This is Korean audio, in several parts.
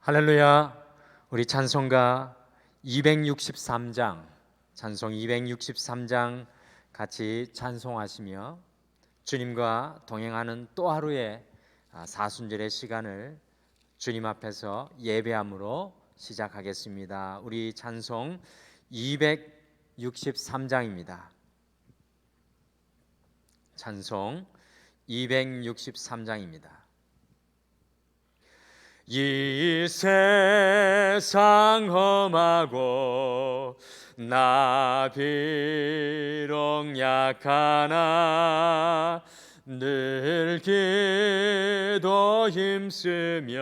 할렐루야. 우리 찬송가 263장, 찬송 263장 같이 찬송하시며 주님과 동행하는 또 하루의 사순절의 시간을 주님 앞에서 예배함으로 시작하겠습니다. 우리 찬송 263장입니다. 찬송 263장입니다. 이 세상 험하고 나 비록 약하나 늘 기도 힘쓰면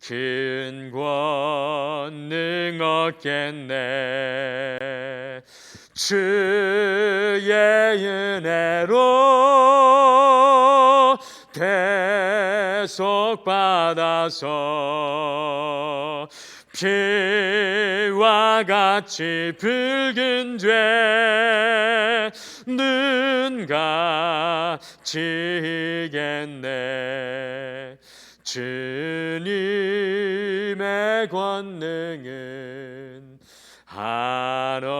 큰 권능 얻겠네. 주의 은혜로 대속받아서 피와 같이 붉은 죄는 갚히겠네. 주님의 권능은 한없이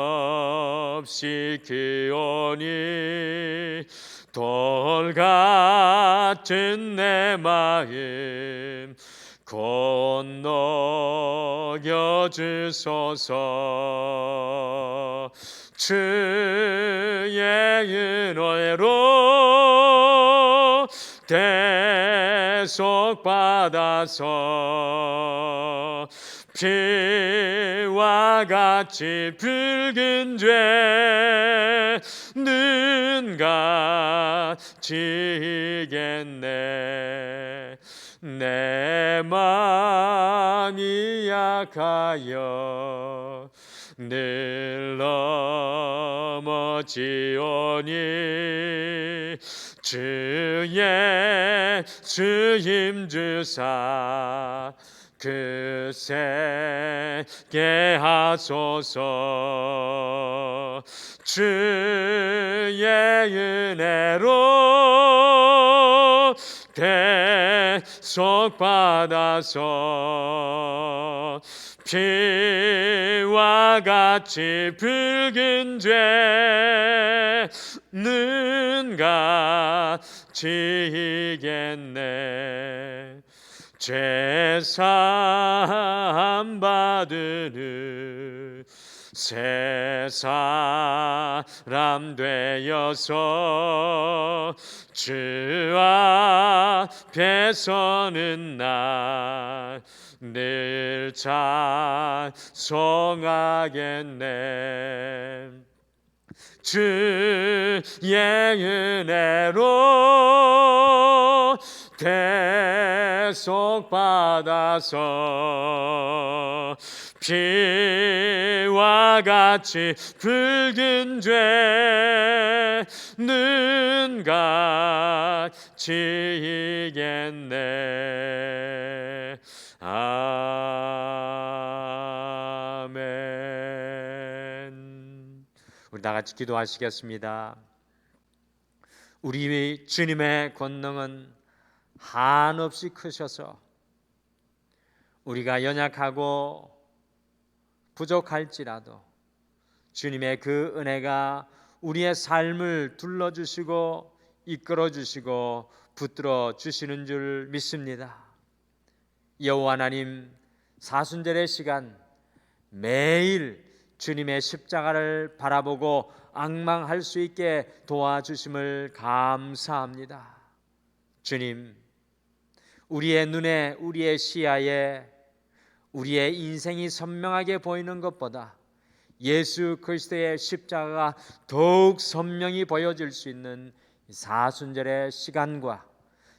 크오니 돌같은 내 마음 건너겨 주소서. 주의 은혜로 대속받아서 피와 같이 붉은 죄는 갚히겠네. 내 마음이 약하여 늘 넘어지오니 주의 주임 주사 그 세게 하소서. 주의 은혜로 대속받아서 피와 같이 붉은 죄는 갚히겠네. 죄사함 받으는 새 사람 되어서 주 앞에 서는 날 늘 찬송하겠네. 주의 은혜로 대속받아서 피와 같이 붉은 죄는 갚히겠네. 아멘. 우리 다 같이 기도하시겠습니다. 우리 주님의 권능은 한없이 크셔서 우리가 연약하고 부족할지라도 주님의 그 은혜가 우리의 삶을 둘러주시고 이끌어주시고 붙들어 주시는 줄 믿습니다. 여호와 하나님, 사순절의 시간 매일 주님의 십자가를 바라보고 앙망할 수 있게 도와주심을 감사합니다. 주님, 우리의 눈에, 우리의 시야에 우리의 인생이 선명하게 보이는 것보다 예수 그리스도의 십자가가 더욱 선명히 보여질 수 있는 사순절의 시간과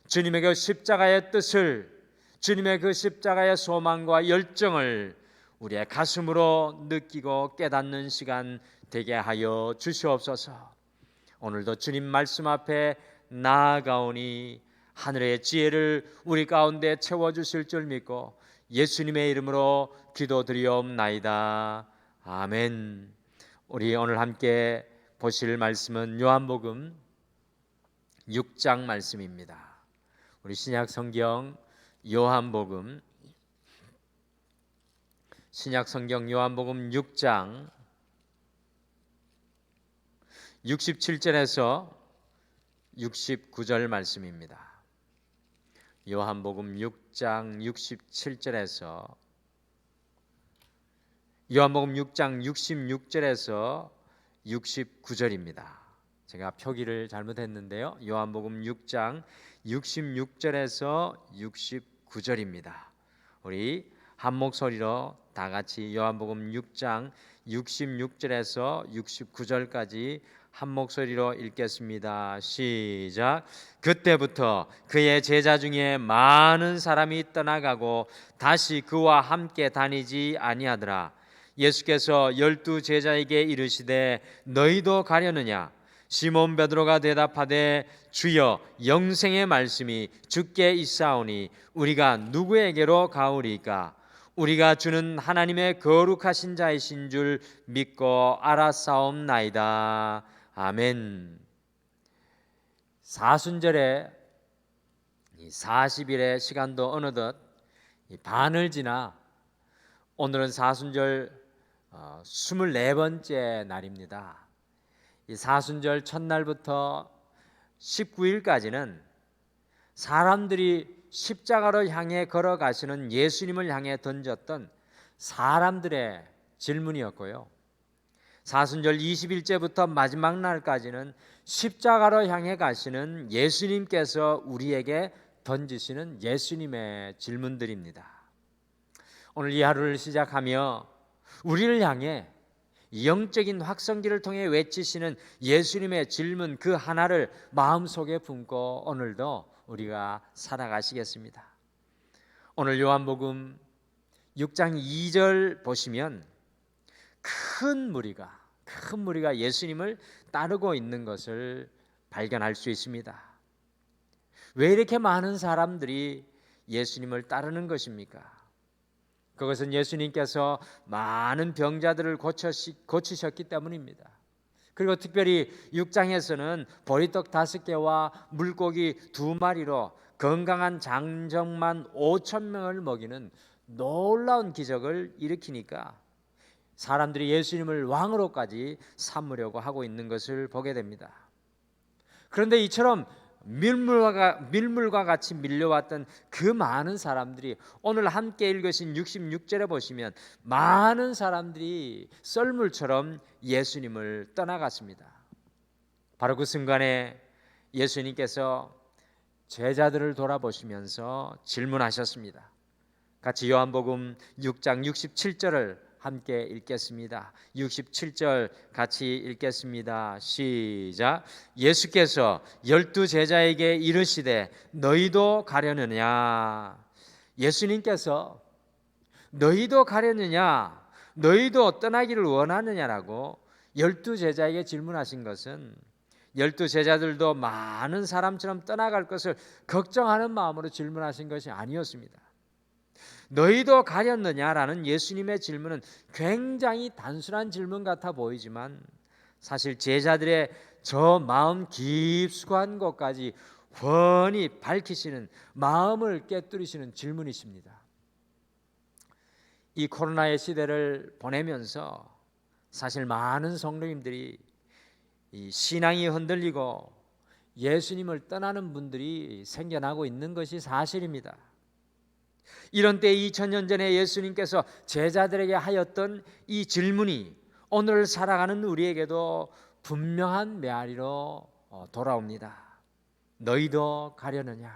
주님의 그 십자가의 뜻을, 주님의 그 십자가의 소망과 열정을 우리의 가슴으로 느끼고 깨닫는 시간 되게 하여 주시옵소서. 오늘도 주님 말씀 앞에 나아가오니 하늘의 지혜를 우리 가운데 채워주실 줄 믿고 예수님의 이름으로 기도드리옵나이다. 아멘. 우리 오늘 함께 보실 말씀은 요한복음 6장 말씀입니다. 우리 신약 성경 요한복음 신약 성경 요한복음 6장 67절에서 69절 말씀입니다. 요한복음 6장 67절에서 요한복음 6장 66절에서 69절입니다. 제가 표기를 잘못했는데요. 요한복음 6장 66절에서 69절입니다. 우리 한 목소리로 다 같이 요한복음 6장 66절에서 69절까지 한 목소리로 읽겠습니다. 시작. 그때부터 그의 제자 중에 많은 사람이 떠나가고 다시 그와 함께 다니지 아니하더라. 예수께서 12 제자에게 이르시되 너희도 가려느냐? 시몬 베드로가 대답하되 주여 영생의 말씀이 주께 있사오니 우리가 누구에게로 가오리까? 우리가 주는 하나님의 거룩하신 자이신 줄 믿고 알았사옵나이다. 아멘. 사순절에 40일의 시간도 어느덧 반을 지나 오늘은 사순절 24번째 날입니다. 이 사순절 첫날부터 19일까지는 사람들이 십자가로 향해 걸어가시는 예수님을 향해 던졌던 사람들의 질문이었고요. 사순절 20일째부터 마지막 날까지는 십자가로 향해 가시는 예수님께서 우리에게 던지시는 예수님의 질문들입니다. 오늘 이 하루를 시작하며 우리를 향해 영적인 확성기를 통해 외치시는 예수님의 질문 그 하나를 마음속에 품고 오늘도 우리가 살아가시겠습니다. 오늘 요한복음 6장 2절 보시면 큰 무리가 예수님을 따르고 있는 것을 발견할 수 있습니다. 왜 이렇게 많은 사람들이 예수님을 따르는 것입니까? 그것은 예수님께서 많은 병자들을 고치셨기 때문입니다. 그리고 특별히 6장에서는 보리떡 5개와 물고기 2마리로 건강한 장정만 5,000명을 먹이는 놀라운 기적을 일으키니까 사람들이 예수님을 왕으로까지 삼으려고 하고 있는 것을 보게 됩니다. 그런데 이처럼 밀물과 같이 밀려왔던 그 많은 사람들이 오늘 함께 읽으신 66절에 보시면 많은 사람들이 썰물처럼 예수님을 떠나갔습니다. 바로 그 순간에 예수님께서 제자들을 돌아보시면서 질문하셨습니다. 같이 요한복음 6장 67절을 함께 읽겠습니다. 67절 같이 읽겠습니다. 시작. 예수께서 12 제자에게 이르시되 너희도 가려느냐? 예수님께서 너희도 가려느냐? 너희도 떠나기를 원하느냐라고 12 제자에게 질문하신 것은 12 제자들도 많은 사람처럼 떠나갈 것을 걱정하는 마음으로 질문하신 것이 아니었습니다. 너희도 가렸느냐라는 예수님의 질문은 굉장히 단순한 질문 같아 보이지만 사실 제자들의 저 마음 깊숙한 곳까지 훤히 밝히시는 마음을 꿰뚫으시는 질문이십니다. 이 코로나의 시대를 보내면서 사실 많은 성도님들이 이 신앙이 흔들리고 예수님을 떠나는 분들이 생겨나고 있는 것이 사실입니다. 이런 때 2000년 전에 예수님께서 제자들에게 하였던 이 질문이 오늘 살아가는 우리에게도 분명한 메아리로 돌아옵니다. 너희도 가려느냐?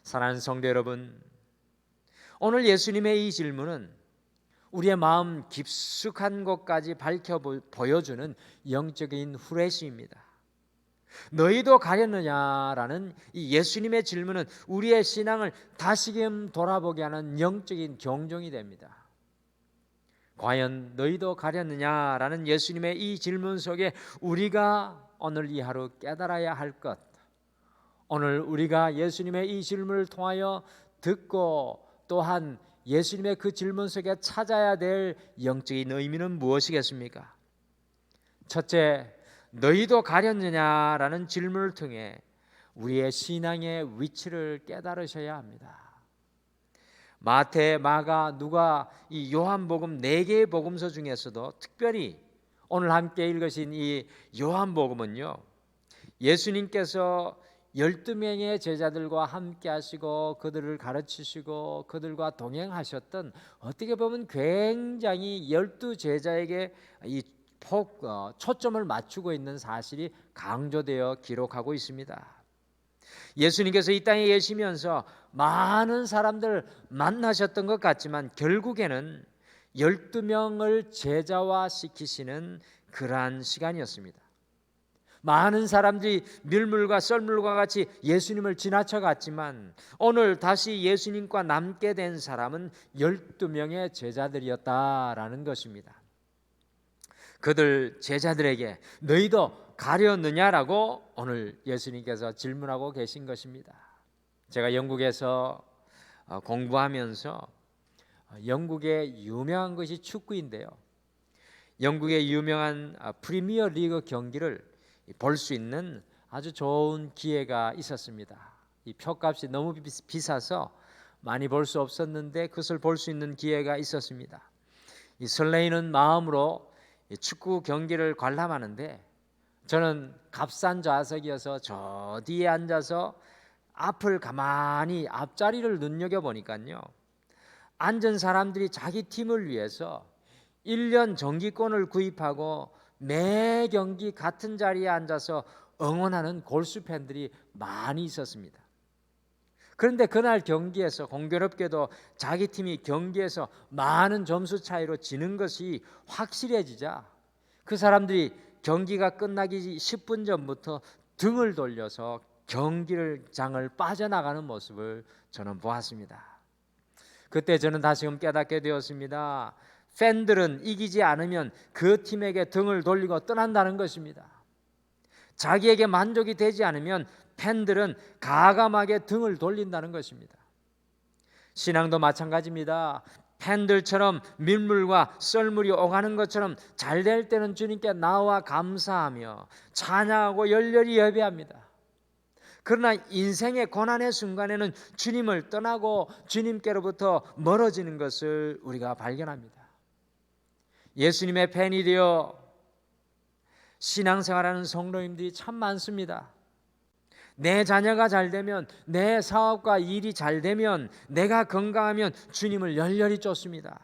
사랑하는 성도 여러분, 오늘 예수님의 이 질문은 우리의 마음 깊숙한 곳까지 밝혀 보여주는 영적인 후레쉬입니다. 너희도 가렸느냐라는 이 예수님의 질문은 우리의 신앙을 다시금 돌아보게 하는 영적인 경종이 됩니다. 과연 너희도 가렸느냐라는 예수님의 이 질문 속에 우리가 오늘 이 하루 깨달아야 할 것, 오늘 우리가 예수님의 이 질문을 통하여 듣고 또한 예수님의 그 질문 속에 찾아야 될 영적인 의미는 무엇이겠습니까? 첫째, 너희도 가렸느냐라는 질문을 통해 우리의 신앙의 위치를 깨달으셔야 합니다. 마태, 마가, 누가, 이 요한복음 4개의 복음서 중에서도 특별히 오늘 함께 읽으신 이 요한복음은요, 예수님께서 12명의 제자들과 함께 하시고 그들을 가르치시고 그들과 동행하셨던, 어떻게 보면 굉장히 12제자에게 이 초점을 맞추고 있는 사실이 강조되어 기록하고 있습니다. 예수님께서 이 땅에 계시면서 많은 사람들 만나셨던 것 같지만 결국에는 12명을 제자화시키시는 그러한 시간이었습니다. 많은 사람들이 밀물과 썰물과 같이 예수님을 지나쳐 갔지만 오늘 다시 예수님과 남게 된 사람은 12명의 제자들이었다라는 것입니다. 그들 제자들에게 너희도 가려느냐라고 오늘 예수님께서 질문하고 계신 것입니다. 제가 영국에서 공부하면서 영국의 유명한 것이 축구인데요, 영국의 유명한 프리미어 리그 경기를 볼 수 있는 아주 좋은 기회가 있었습니다. 이 표값이 너무 비싸서 많이 볼 수 없었는데 그것을 볼 수 있는 기회가 있었습니다. 이 설레이는 마음으로 축구 경기를 관람하는데 저는 값싼 좌석이어서 저 뒤에 앉아서 앞을 가만히 앞자리를 눈여겨보니까요, 앉은 사람들이 자기 팀을 위해서 1년 정기권을 구입하고 매 경기 같은 자리에 앉아서 응원하는 골수 팬들이 많이 있었습니다. 그런데 그날 경기에서 공교롭게도 자기 팀이 경기에서 많은 점수 차이로 지는 것이 확실해지자 그 사람들이 경기가 끝나기 10분 전부터 등을 돌려서 경기장을 빠져나가는 모습을 저는 보았습니다. 그때 저는 다시금 깨닫게 되었습니다. 팬들은 이기지 않으면 그 팀에게 등을 돌리고 떠난다는 것입니다. 자기에게 만족이 되지 않으면 팬들은 가감하게 등을 돌린다는 것입니다. 신앙도 마찬가지입니다. 팬들처럼 밀물과 썰물이 오가는 것처럼 잘 될 때는 주님께 나와 감사하며 찬양하고 열렬히 예배합니다. 그러나 인생의 고난의 순간에는 주님을 떠나고 주님께로부터 멀어지는 것을 우리가 발견합니다. 예수님의 팬이 되어 신앙생활하는 성도님들이 참 많습니다. 내 자녀가 잘 되면, 내 사업과 일이 잘 되면, 내가 건강하면 주님을 열렬히 쫓습니다.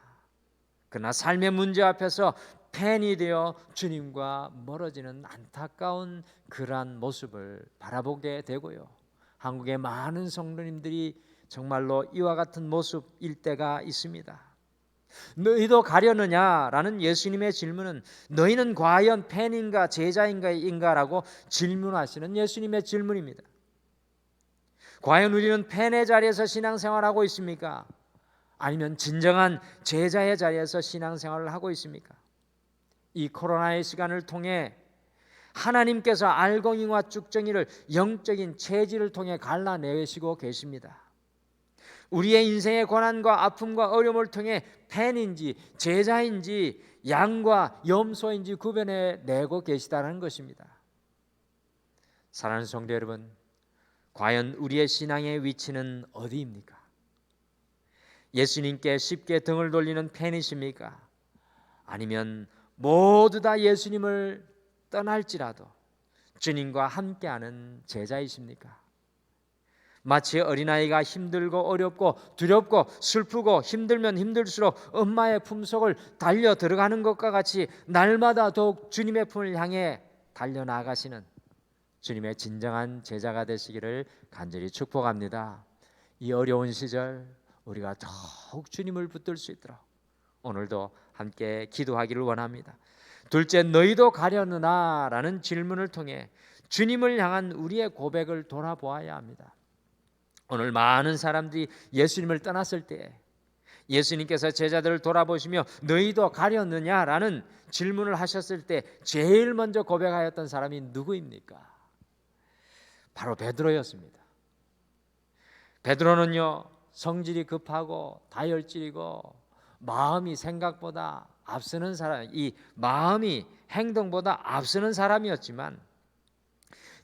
그러나 삶의 문제 앞에서 팬이 되어 주님과 멀어지는 안타까운 그러한 모습을 바라보게 되고요, 한국의 많은 성도님들이 정말로 이와 같은 모습일 때가 있습니다. 너희도 가려느냐라는 예수님의 질문은 너희는 과연 팬인가 제자인가라고 질문하시는 예수님의 질문입니다. 과연 우리는 팬의 자리에서 신앙생활을 하고 있습니까? 아니면 진정한 제자의 자리에서 신앙생활을 하고 있습니까? 이 코로나의 시간을 통해 하나님께서 알곡이와 쭉정이를 영적인 체질을 통해 갈라내시고 계십니다. 우리의 인생의 고난과 아픔과 어려움을 통해 팬인지 제자인지 양과 염소인지 구별해내고 계시다는 것입니다. 사랑하는 성도 여러분, 과연 우리의 신앙의 위치는 어디입니까? 예수님께 쉽게 등을 돌리는 팬이십니까? 아니면 모두 다 예수님을 떠날지라도 주님과 함께하는 제자이십니까? 마치 어린아이가 힘들고 어렵고 두렵고 슬프고 힘들면 힘들수록 엄마의 품속을 달려 들어가는 것과 같이 날마다 더욱 주님의 품을 향해 달려나가시는 주님의 진정한 제자가 되시기를 간절히 축복합니다. 이 어려운 시절 우리가 더욱 주님을 붙들 수 있도록 오늘도 함께 기도하기를 원합니다. 둘째, 너희도 가려느냐 라는 질문을 통해 주님을 향한 우리의 고백을 돌아보아야 합니다. 오늘 많은 사람들이 예수님을 떠났을 때 예수님께서 제자들을 돌아보시며 너희도 가려느냐라는 질문을 하셨을 때 제일 먼저 고백하였던 사람이 누구입니까? 바로 베드로였습니다. 베드로는요, 성질이 급하고 다혈질이고 마음이 생각보다 앞서는 사람, 이 마음이 행동보다 앞서는 사람이었지만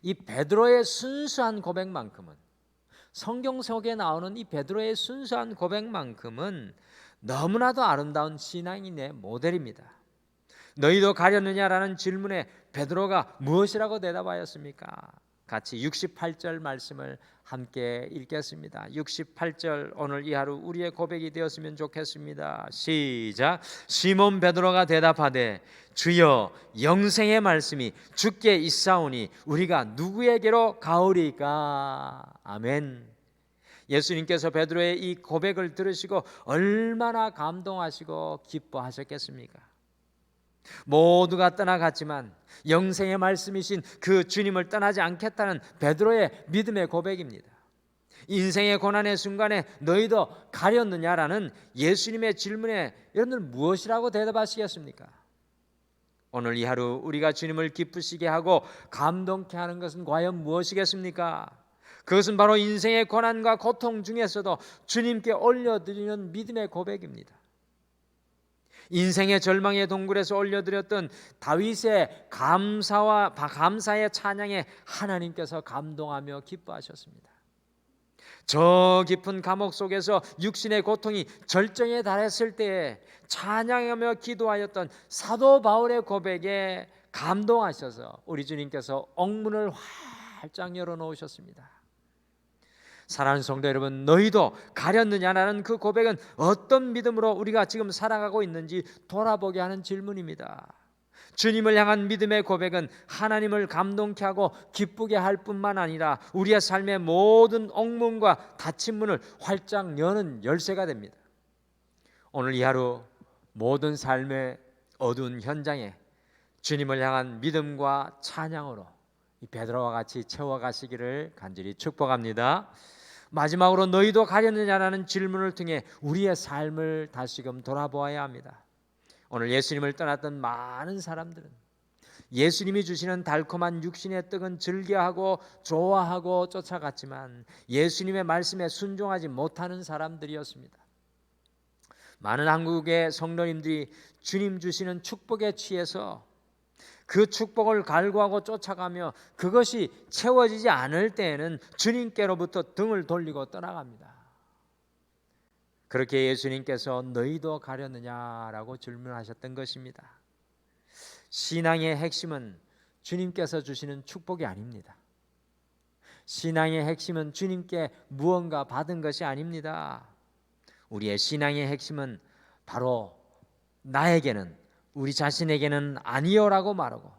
이 베드로의 순수한 고백만큼은 성경 속에 나오는 이 베드로의 순수한 고백만큼은 너무나도 아름다운 신앙인의 모델입니다. 너희도 가렸느냐라는 질문에 베드로가 무엇이라고 대답하였습니까? 같이 68절 말씀을 함께 읽겠습니다. 68절, 오늘 이 하루 우리의 고백이 되었으면 좋겠습니다. 시작. 시몬 베드로가 대답하되 주여, 영생의 말씀이 주께 있사오니 우리가 누구에게로 가오리까? 아멘. 예수님께서 베드로의 이 고백을 들으시고 얼마나 감동하시고 기뻐하셨겠습니까? 모두가 떠나갔지만 영생의 말씀이신 그 주님을 떠나지 않겠다는 베드로의 믿음의 고백입니다. 인생의 고난의 순간에 너희도 가렸느냐라는 예수님의 질문에 여러분들 무엇이라고 대답하시겠습니까? 오늘 이 하루 우리가 주님을 기쁘시게 하고 감동케 하는 것은 과연 무엇이겠습니까? 그것은 바로 인생의 고난과 고통 중에서도 주님께 올려드리는 믿음의 고백입니다. 인생의 절망의 동굴에서 올려드렸던 다윗의 감사의 찬양에 하나님께서 감동하며 기뻐하셨습니다. 저 깊은 감옥 속에서 육신의 고통이 절정에 달했을 때에 찬양하며 기도하였던 사도 바울의 고백에 감동하셔서 우리 주님께서 옥문을 활짝 열어놓으셨습니다. 사랑하는 성도 여러분, 너희도 가렸느냐라는 그 고백은 어떤 믿음으로 우리가 지금 살아가고 있는지 돌아보게 하는 질문입니다. 주님을 향한 믿음의 고백은 하나님을 감동케 하고 기쁘게 할 뿐만 아니라 우리의 삶의 모든 옥문과 닫힌 문을 활짝 여는 열쇠가 됩니다. 오늘 이 하루 모든 삶의 어두운 현장에 주님을 향한 믿음과 찬양으로 이 베드로와 같이 채워가시기를 간절히 축복합니다. 마지막으로 너희도 가렸느냐라는 질문을 통해 우리의 삶을 다시금 돌아보아야 합니다. 오늘 예수님을 떠났던 많은 사람들은 예수님이 주시는 달콤한 육신의 떡은 즐겨하고 좋아하고 쫓아갔지만 예수님의 말씀에 순종하지 못하는 사람들이었습니다. 많은 한국의 성도님들이 주님 주시는 축복에 취해서 그 축복을 갈구하고 쫓아가며 그것이 채워지지 않을 때에는 주님께로부터 등을 돌리고 떠나갑니다. 그렇게 예수님께서 너희도 가렸느냐라고 질문하셨던 것입니다. 신앙의 핵심은 주님께서 주시는 축복이 아닙니다. 신앙의 핵심은 주님께 무언가 받은 것이 아닙니다. 우리의 신앙의 핵심은 바로 나에게는, 우리 자신에게는 아니요라고 말하고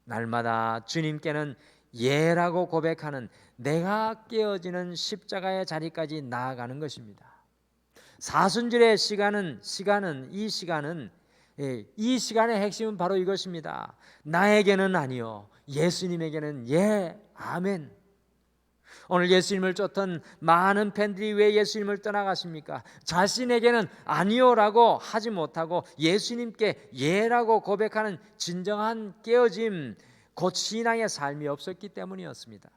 날마다 주님께는 예라고 고백하는 내가 깨어지는 십자가의 자리까지 나아가는 것입니다. 사순절의 이 시간의 핵심은 바로 이것입니다. 나에게는 아니요, 예수님에게는 예, 아멘. 오늘 예수님을 쫓던 많은 팬들이 왜 예수님을 떠나갔습니까? 자신에게는 아니요라고 하지 못하고 예수님께 예라고 고백하는 진정한 깨어짐, 곧 신앙의 삶이 없었기 때문이었습니다.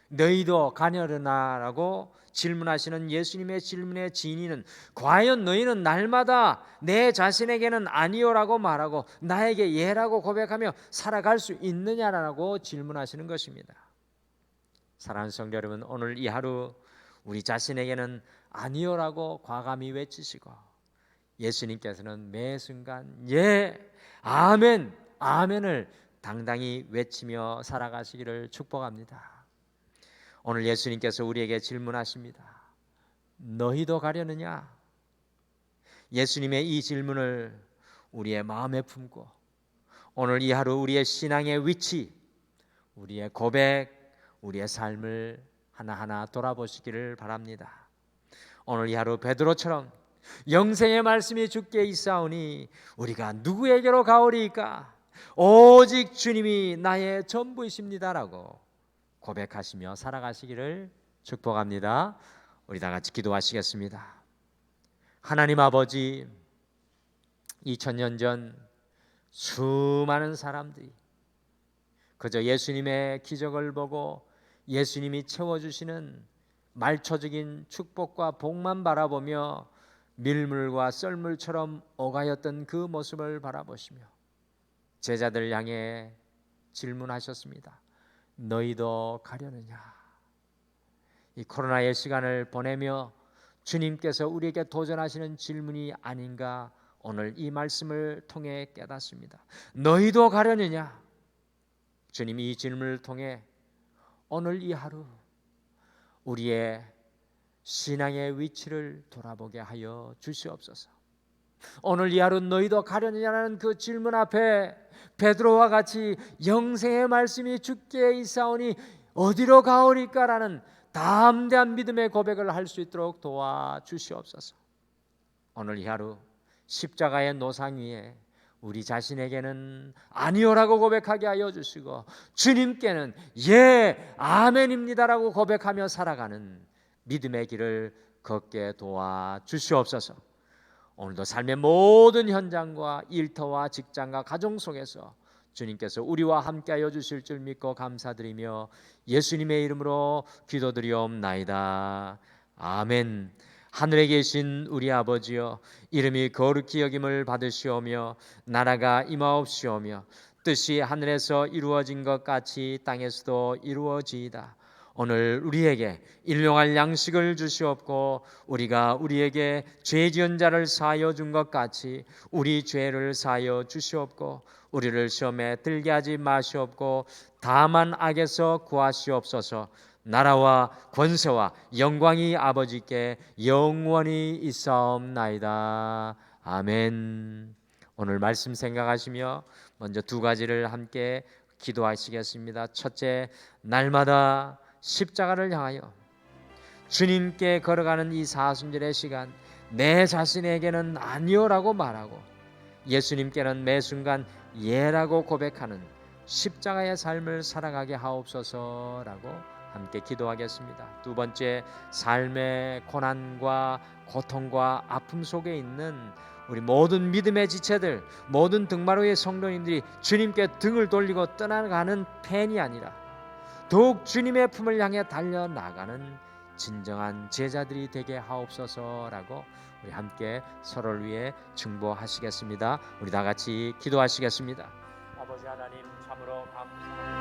너희도 가려느냐라고 질문하시는 예수님의 질문의 진의는 과연 너희는 날마다 내 자신에게는 아니요라고 말하고 나에게 예라고 고백하며 살아갈 수 있느냐라고 질문하시는 것입니다. 사랑하는 성도 여러분, 오늘 이 하루 우리 자신에게는 아니요라고 과감히 외치시고 예수님께서는 매 순간 예, 아멘, 아멘을 당당히 외치며 살아가시기를 축복합니다. 오늘 예수님께서 우리에게 질문하십니다. 너희도 가려느냐? 예수님의 이 질문을 우리의 마음에 품고 오늘 이 하루 우리의 신앙의 위치, 우리의 고백, 우리의 삶을 하나하나 돌아보시기를 바랍니다. 오늘 이 하루 베드로처럼 영생의 말씀이 주께 있사오니 우리가 누구에게로 가오리까? 오직 주님이 나의 전부이십니다라고 고백하시며 살아가시기를 축복합니다. 우리 다 같이 기도하시겠습니다. 하나님 아버지, 2000년 전 수많은 사람들이 그저 예수님의 기적을 보고 예수님이 채워주시는 말초적인 축복과 복만 바라보며 밀물과 썰물처럼 오가였던 그 모습을 바라보시며 제자들 향해 질문하셨습니다. 너희도 가려느냐? 이 코로나의 시간을 보내며 주님께서 우리에게 도전하시는 질문이 아닌가 오늘 이 말씀을 통해 깨닫습니다. 너희도 가려느냐? 주님이 이 질문을 통해 오늘 이 하루 우리의 신앙의 위치를 돌아보게 하여 주시옵소서. 오늘 이 하루 너희도 가려느냐는 그 질문 앞에 베드로와 같이 영생의 말씀이 주께 있사오니 어디로 가오리까라는 담대한 믿음의 고백을 할 수 있도록 도와주시옵소서. 오늘 이 하루 십자가의 노상 위에 우리 자신에게는 아니오라고 고백하게 하여 주시고 주님께는 예 아멘입니다라고 고백하며 살아가는 믿음의 길을 걷게 도와주시옵소서. 오늘도 삶의 모든 현장과 일터와 직장과 가정 속에서 주님께서 우리와 함께하여 주실 줄 믿고 감사드리며 예수님의 이름으로 기도드리옵나이다. 아멘. 하늘에 계신 우리 아버지여, 이름이 거룩히 여김을 받으시오며 나라가 임하옵시오며 뜻이 하늘에서 이루어진 것 같이 땅에서도 이루어지이다. 오늘 우리에게 일용할 양식을 주시옵고 우리가 우리에게 죄 지은 자를 사하여 준 것 같이 우리 죄를 사하여 주시옵고 우리를 시험에 들게 하지 마시옵고 다만 악에서 구하시옵소서. 나라와 권세와 영광이 아버지께 영원히 있사옵나이다. 아멘. 오늘 말씀 생각하시며 먼저 두 가지를 함께 기도하시겠습니다. 첫째, 날마다 십자가를 향하여 주님께 걸어가는 이 사순절의 시간 내 자신에게는 아니오라고 말하고 예수님께는 매 순간 예라고 고백하는 십자가의 삶을 살아가게 하옵소서라고 함께 기도하겠습니다. 두 번째, 삶의 고난과 고통과 아픔 속에 있는 우리 모든 믿음의 지체들, 모든 등마루의 성도님들이 주님께 등을 돌리고 떠나가는 팬이 아니라 더욱 주님의 품을 향해 달려나가는 진정한 제자들이 되게 하옵소서라고 우리 함께 서로를 위해 중보하시겠습니다. 우리 다 같이 기도하시겠습니다. 아버지 하나님, 참으로 감사합니다.